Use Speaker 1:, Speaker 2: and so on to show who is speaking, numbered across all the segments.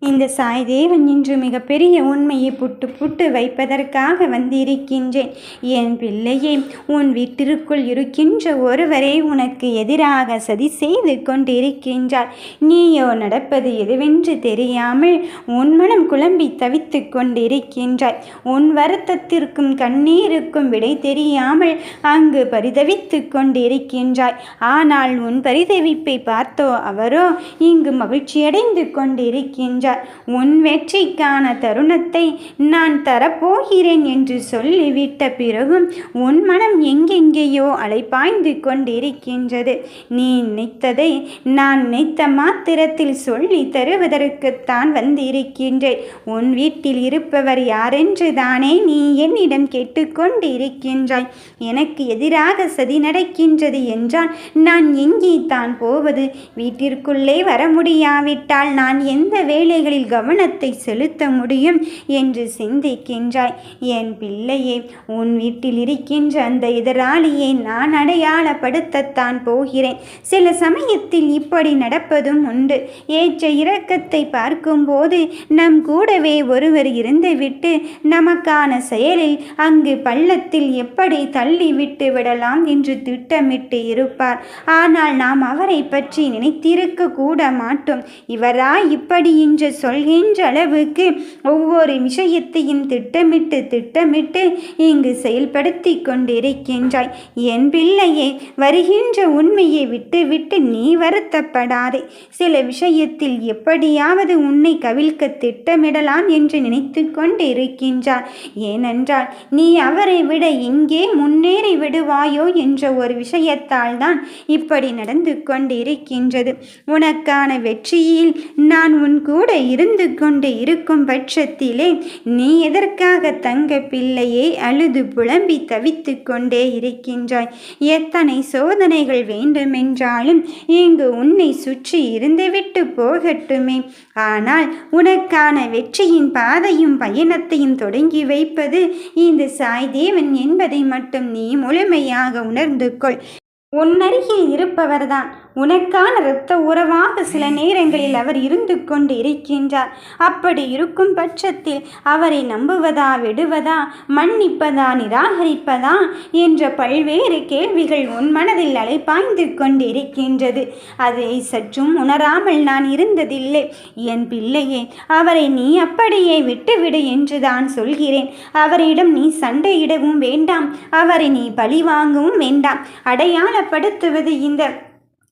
Speaker 1: இந்த சாய்தேவன் இன்று மிகப்பெரிய உண்மையை புட்டு புட்டு வைப்பதற்காக வந்திருக்கின்றேன். என் பிள்ளையே, உன் வீட்டிற்குள் இருக்கின்ற ஒருவரை உனக்கு எதிராக சதி செய்து கொண்டிருக்கின்றார். நீயோ நடப்பது எதுவென்று தெரியாமல் உன் மனம் குழம்பி தவித்து கொண்டிருக்கின்றாய். உன் வருத்தத்திற்கும் கண்ணீருக்கும் விடை தெரியாமல் அங்கு பரிதவித்து கொண்டிருக்கின்றாய். ஆனால் உன் பரிதவிப்பை பார்த்தோ அவரோ இங்கு மகிழ்ச்சியடைந்து கொண்டிருக்கின்றார். உன் வெற்றிக்கான தருணத்தை நான் தரப்போகிறேன் என்று சொல்லிவிட்ட பிறகும் உன் மனம் எங்கெங்கேயோ அலைப்பாய்ந்து கொண்டிருக்கின்றது. நீ நினைத்ததை நான் நினைத்த மாத்திரத்தில் சொல்லி தருவதற்குத்தான் வந்திருக்கின்றேன். உன் வீட்டில் இருப்பவர் யாரென்று தானே நீ என்னிடம் கேட்டுக்கொண்டிருக்கின்றாய். எனக்கு எதிராக சதி நடக்கின்றது என்றால் நான் எங்கே தான் போவது? வீட்டிற்குள்ளே வர முடியாவிட்டால் நான் எந்த வேலைகளில் கவனத்தை செலுத்த முடியும் என்று சிந்திக்கின்றாய். என் பிள்ளையே, உன் வீட்டில் இருக்கின்ற அந்த எதிராளியை நான் அடையாளப்படுத்தத்தான் போகிறேன். சில சமயத்தில் இப்படி நடப்பதும் உண்டு. ஏற்ற இரக்கத்தை பார்க்கும்போது நம் கூடவே ஒருவர் இருந்துவிட்டு நமக்கான செயலில் அங்கு பள்ளத்தில் எப்படி தள்ளிவிட்டு விடலாம் என்று திட்டமிட்டு இருப்பார். ஆனால் நாம் அவரை பற்றி நினைத்திருக்க கூட மாட்டோம். இவரா இப்படி என்று சொல்கின்ற அளவுக்கு ஒவ்வொரு விஷயத்தையும் திட்டமிட்டு இங்கு செயல்படுத்தி கொண்டிருக்கின்றாய். என் பிள்ளையே, வருகின்ற உண்மையை விட்டு நீ வருத்தப்படாதே. சில விஷயத்தில் எப்படியாவது உன்னை கவிழ்க்க திட்டமிடலாம் என்று நினைத்து கொண்டிருக்கின்றார். ஏனென்றால் நீ அவரை விட எங்கே முன்னேறி விடுவாயோ என்ற ஒரு விஷயத்தால் தான் இப்படி நடந்து கொண்டிருக்கின்றது. உனக்கான வெற்றியில் நான் உன் கூட இருந்து கொண்டு இருக்கும் பட்சத்திலே நீ எதற்காக தங்க பிள்ளையை அழுது புலம்பி தவித்து கொண்டே இருக்கின்றாய்? எத்தனை சோதனைகள் வேண்டுமென்றாலும் இங்கு உன்னை சுற்றி இருந்துவிட்டு போகட்டுமே. ஆனால் உனக்கான வெற்றியின் பாதையும் பயணத்தையும் தொடங்கி வைப்பது இந்த சாய்தேவன் என்பதை மட்டும் நீ முழுமையாக உணர்ந்து கொள். உன்னருகில் இருப்பவர்தான் உனக்கான இரத்த உறவாக சில நேரங்களில் அவர் இருந்து கொண்டு இருக்கின்றார். அப்படி இருக்கும் பட்சத்தில் அவரை நம்புவதா, விடுவதா, மன்னிப்பதா, நிராகரிப்பதா என்ற பல்வேறு கேள்விகள் உன் மனதில் அலைப்பாய்ந்து கொண்டு இருக்கின்றது. அதை சற்றும் உணராமல் நான் இருந்ததில்லை. என் பிள்ளையே, அவரை நீ அப்படியே விட்டுவிடு என்று தான் சொல்கிறேன். அவரிடம் நீ சண்டையிடவும் வேண்டாம், அவரை நீ பழி வாங்கவும் வேண்டாம். அடையாளப்படுத்துவது இந்த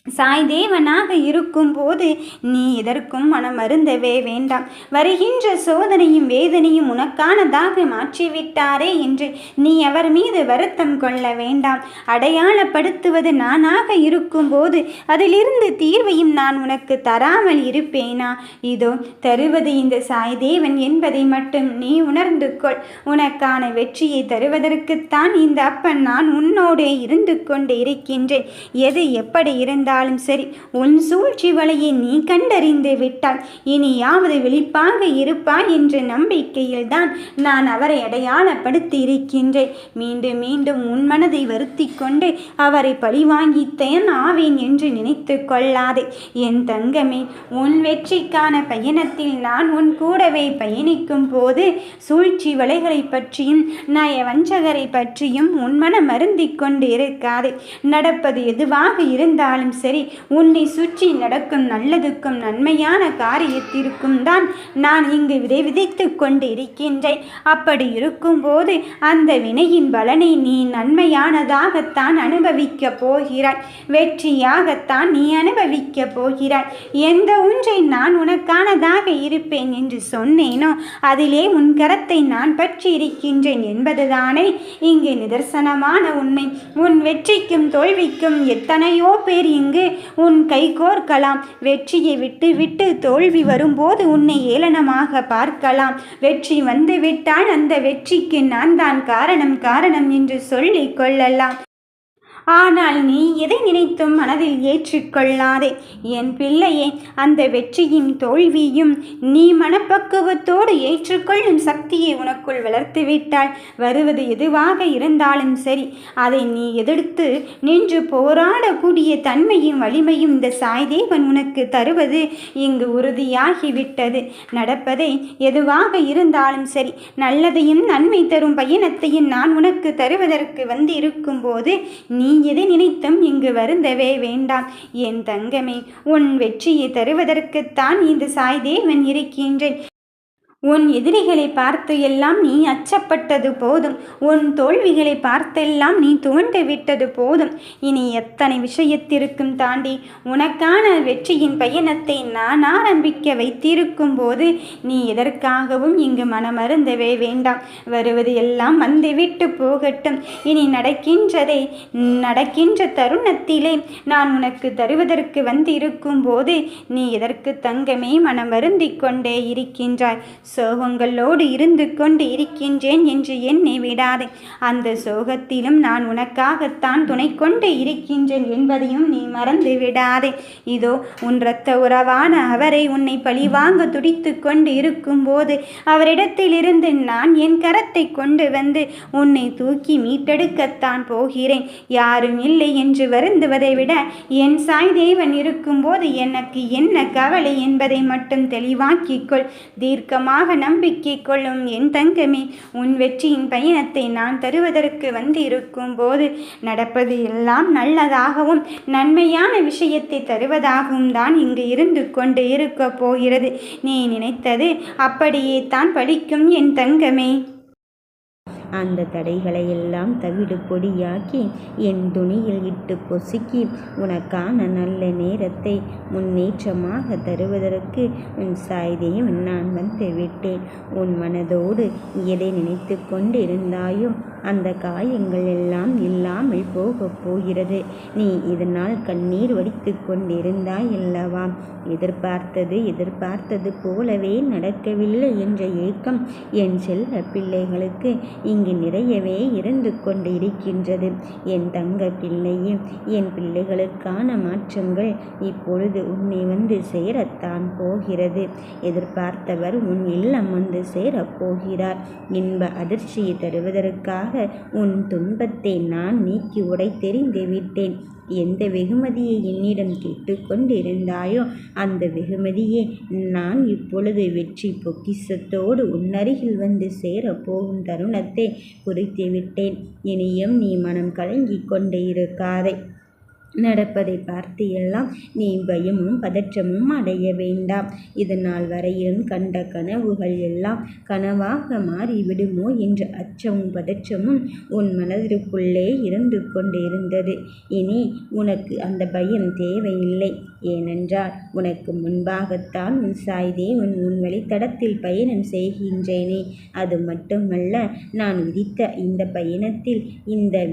Speaker 1: சாய்தேவனாக இருக்கும் போது நீ எதற்கும் மனமருந்தவே வேண்டாம். வருகின்ற சோதனையும் வேதனையும் உனக்கானதாக மாற்றிவிட்டாரே என்று நீ அவர் மீது வருத்தம் கொள்ள வேண்டாம். அடையாளப்படுத்துவது நானாக இருக்கும் போது அதிலிருந்து தீர்வையும் நான் உனக்கு தராமல் இருப்பேனா? இதோ தருவது இந்த சாய்தேவன் என்பதை மட்டும் நீ உணர்ந்து கொள். உனக்கான வெற்றியை தருவதற்குத்தான் இந்த அப்பன் நான் உன்னோடே இருந்து கொண்டு இருக்கின்றேன். எது எப்படி இருந்தால் சரி, உன் சூழ்ச்சி வலையை நீ கண்டறிந்து விட்டால் இனியாவது விழிப்பாக இருப்பாய் என்ற நம்பிக்கையில் தான் நான் அவரை அடையாளப்படுத்தி இருக்கின்றேன். மீண்டும் மீண்டும் உன் மனதை வருத்தி கொண்டு அவரை பழிவாங்கித்தேன் ஆவேன் என்று நினைத்து கொள்ளாதே. என் தங்கமே, உன் வெற்றிக்கான பயணத்தில் நான் உன் கூடவே பயணிக்கும் போது சூழ்ச்சி வலைகளை பற்றியும் நயவஞ்சகரை பற்றியும் உன் மனம் மருந்தி கொண்டு இருக்காதே. நடப்பது எதுவாக இருந்தாலும் சரி, உன்னை சுற்றி நடக்கும் நல்லதுக்கும் நன்மையான காரியத்திற்கும் தான் நான் இங்கு விதை விதைத்து கொண்டு இருக்கின்றேன். அப்படி இருக்கும்போது அந்த வினையின் பலனை நீ நன்மையானதாகத்தான் அனுபவிக்க போகிறாய். வெற்றியாகத்தான் நீ அனுபவிக்க போகிறாய். எந்த ஒன்றை நான் உனக்கானதாக இருப்பேன் என்று சொன்னேனோ அதிலே உன் கரத்தை நான் பற்றி இருக்கின்றேன் என்பதுதானே இங்கு நிதர்சனமான உண்மை. உன் வெற்றிக்கும் தோல்விக்கும் எத்தனையோ பேர் இங்கு உன் கை கோர்க்கலாம். வெற்றியை விட்டு தோல்வி வரும்போது உன்னை ஏளனமாக பார்க்கலாம். வெற்றி வந்துவிட்டால் அந்த வெற்றிக்கு நான் தான் காரணம் என்று சொல்லிக் கொள்ளலாம். ஆனால் நீ எதை நினைத்தும் மனதில் ஏற்றுக்கொள்ளாதே என் பிள்ளையே. அந்த வெற்றியின் தோல்வியும் நீ மனப்பக்குவத்தோடு ஏற்றுக்கொள்ளும் சக்தியை உனக்குள் வளர்த்துவிட்டால் வருவது எதுவாக இருந்தாலும் சரி அதை நீ எதிர்த்து நின்று போராடக்கூடிய தன்மையும் வலிமையும் இந்த சாய்தேவன் உனக்கு தருவது இங்கு உறுதியாகிவிட்டது. நடப்பதை எதுவாக இருந்தாலும் சரி நல்லதையும் நன்மை தரும் பயணத்தையும் நான் உனக்கு தருவதற்கு வந்து இருக்கும்போது நீ எதை நினைத்தும் இங்கு வருந்தவே வேண்டாம் என் தங்கமே. உன் வெற்றியை தருவதற்குத்தான் இந்த சாய்தேவன் இருக்கின்றேன். உன் எதிரிகளை பார்த்து எல்லாம் நீ அச்சப்பட்டது போதும். உன் தோல்விகளை பார்த்தெல்லாம் நீ துவண்டு விட்டது போதும். இனி எத்தனை விஷயத்திற்கும் தாண்டி உனக்கான வெற்றியின் பயணத்தை நான் ஆரம்பிக்க வைத்திருக்கும் போது நீ எதற்காகவும் இங்கு மனமருந்தவே வேண்டாம். வருவது எல்லாம் வந்துவிட்டு போகட்டும். இனி நடக்கின்ற தருணத்திலே நான் உனக்கு தருவதற்கு வந்து இருக்கும் போது நீ எதற்கு தங்கமே மனமருந்திக் கொண்டே இருக்கின்றாய்? சோகங்களோடு இருந்து கொண்டு இருக்கின்றேன் என்று என்னை விடாதே. அந்த சோகத்திலும் நான் உனக்காகத்தான் துணை கொண்டு இருக்கின்றேன் என்பதையும் நீ மறந்து விடாதே. இதோ உன் இரத்த உறவான அவரை உன்னை பழிவாங்க துடித்து கொண்டு இருக்கும்போது அவரிடத்திலிருந்து நான் என் கரத்தை கொண்டு வந்து உன்னை தூக்கி மீட்டெடுக்கத்தான் போகிறேன். யாரும் இல்லை என்று வருந்துவதை விட என் சாய்தேவன் இருக்கும்போது எனக்கு என்ன கவலை என்பதை மட்டும் தெளிவாக்கிக்கொள். தீர்க்கமாக நம்பிக்கை கொள்ளும் என் தங்கமே. உன் வெற்றியின் பயணத்தை நான் தருவதற்கு வந்து இருக்கும் போது நடப்பது எல்லாம் நல்லதாகவும் நன்மையான விஷயத்தை தருவதாகவும் தான் இங்கு இருந்து கொண்டு இருக்க போகிறது. நீ நினைத்தது அப்படியே தான் பலிக்கும் என் தங்கமே.
Speaker 2: அந்த தடைகளை எல்லாம் தவிடு பொடியாக்கி என் துணியில் இட்டு பொசுக்கி உனக்கான நல்ல நேரத்தை முன்னேற்றமாக தருவதற்கு உன் சாய்தேவன் நான் வந்து விட்டேன். உன் மனதோடு எதை நினைத்து கொண்டு இருந்தாயோ அந்த காயங்கள் எல்லாம் இல்லாமல் போகப் போகிறது. நீ இதனால் கண்ணீர் வடித்து கொண்டிருந்தாய் அல்லவா? எதிர்பார்த்தது போலவே நடக்கவில்லை என்ற ஏக்கம் என் செல்ல பிள்ளைகளுக்கு இங்கு நிறையவே இருந்து கொண்டு இருக்கின்றது. என் தங்க பிள்ளையே, என் பிள்ளைகளுக்கான மாற்றங்கள் இப்பொழுது உன்னை வந்து சேரத்தான் போகிறது. எதிர்பார்த்தவர் உன் இல்லம் வந்து சேரப்போகிறார். இன்ப அதிர்ச்சியை தருவதற்காக உன் துன்பத்தை நான் நீக்கி உடைத்தெறிந்து விட்டேன். எந்த வெகுமதியை என்னிடம் கேட்டுக்கொண்டிருந்தாயோ அந்த வெகுமதியை நான் இப்பொழுது வெற்றி பொக்கிஷத்தோடு உன்னருகில் வந்து சேரப்போகும் தருணத்தை குறித்து விட்டேன். இனியும் நீ மனம் கலங்கி கொண்டு இருக்காதே. நடப்பதை பார்த்து எல்லாம் நீ பயமும் பதற்றமும் அடைய வேண்டாம். இதனால் வரையிலும் கண்ட கனவுகள் எல்லாம் கனவாக மாறிவிடுமோ என்ற அச்சமும் பதற்றமும் உன் மனதிற்குள்ளே இருந்து கொண்டிருந்தது. இனி உனக்கு அந்த பயம் தேவையில்லை. ஏனென்றால் உனக்கு முன்பாகத்தான் உன் சாய்தேவன் உன் வழித்தடத்தில் பயணம் செய்கின்றேனே. அது மட்டுமல்ல, நான் விதித்த இந்த பயணத்தில்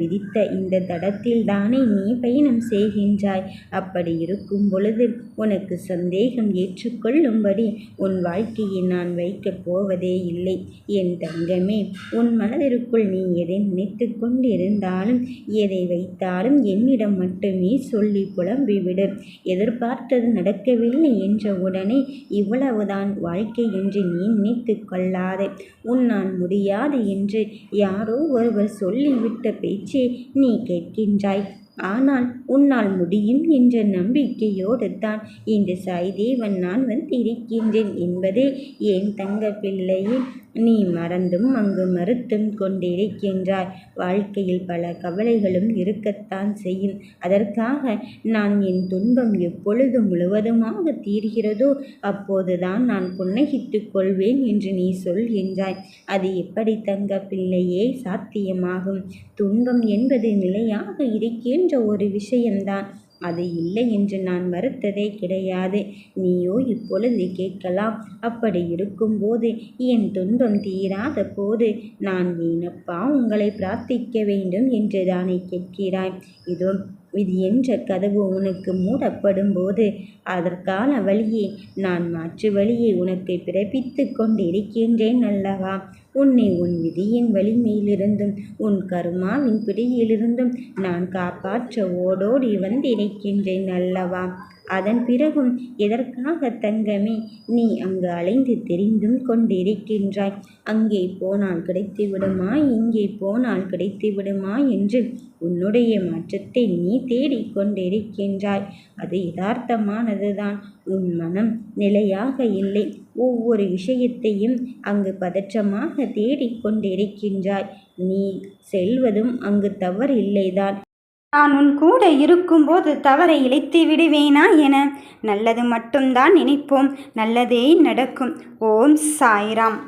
Speaker 2: விதித்த இந்த தடத்தில் தானே நீ பயணம் செய்கின்றாய். அப்படி இருக்கும் பொழுது உனக்கு சந்தேகம் ஏற்றுக்கொள்ளும்படி உன் வாழ்க்கையை நான் வைக்கப் போவதே இல்லை. என் தங்கமே, உன் மனதிற்குள் நீ எதை நினைத்து கொண்டிருந்தாலும் எதை வைத்தாலும் என்னிடம் மட்டுமே சொல்லி புலம்பிவிடு. எதிர்பார்த்தது நடக்கவில்லை என்ற உடனே இவ்வளவுதான் வாழ்க்கை என்று நீ நினைத்து கொள்ளாதே. உன்னால் முடியாது என்று யாரோ ஒருவர் சொல்லிவிட்ட பேச்சை நீ கேட்கின்றாய். ஆனால் உன்னால் முடியும் என்ற நம்பிக்கையோடு தான் இந்த சாய்தேவன் நான் வந்து இருக்கின்றேன் என்பதே என் தங்க பிள்ளையே. நீ மறந்தும் அங்கு மறுத்தும் கொண்டிருக்கின்றாய். வாழ்க்கையில் பல கவலைகளும் இருக்கத்தான் செய்யும். அதற்காக நான் என் துன்பம் எப்பொழுது முழுவதுமாக தீர்கிறதோ அப்போதுதான் நான் புன்னகித்துக் கொள்வேன் என்று நீ சொல்கின்றாய். அது எப்படி தங்க பிள்ளையே சாத்தியமாகும்? துன்பம் என்பது நிலையாக இருக்கின்ற ஒரு விஷயம்தான். அது இல்லை என்று நான் மறுத்ததே கிடையாது. நீயோ இப்பொழுது கேட்கலாம், அப்படி இருக்கும்போது என் துன்பம் தீராத போது நான் வீணப்பா உங்களை பிரார்த்திக்க வேண்டும் என்று தானே கேட்கிறாய்? இதோ இது என்ற கதவு உனக்கு மூடப்படும் போது அதற்கான வழியை நான் மாற்று வழியை உனக்கு பிறப்பித்து கொண்டிருக்கின்றேன் அல்லவா? உன்னை உன் விதியின் வலிமையிலிருந்தும் உன் கருமாவின் பிடியிலிருந்தும் நான் காப்பாற்ற ஓடோடி வந்திருக்கின்றேன் அல்லவா? அதன் பிறகும் எதற்காக தங்கமே நீ அங்கு அலைந்து தெரிந்தும் கொண்டிருக்கின்றாய்? அங்கே போனால் கிடைத்து விடுமா, இங்கே போனால் கிடைத்து விடுமா என்று உன்னுடைய மாற்றத்தை நீ தேடிக்கொண்டிருக்கின்றாய். அது யதார்த்தமானதுதான். உன் மனம் நிலையாக இல்லை. ஒவ்வொரு விஷயத்தையும் அங்கு பதற்றமாக தேடிக்கொண்டிருக்கின்றாய். நீ செல்வதும் அங்கு தவறில்லைதான்.
Speaker 1: நான் உன் கூட இருக்கும்போது தவறை இழைத்து விடுவேனா என? நல்லது மட்டும்தான் நினைப்போம், நல்லதே நடக்கும். ஓம் சாய்ராம்.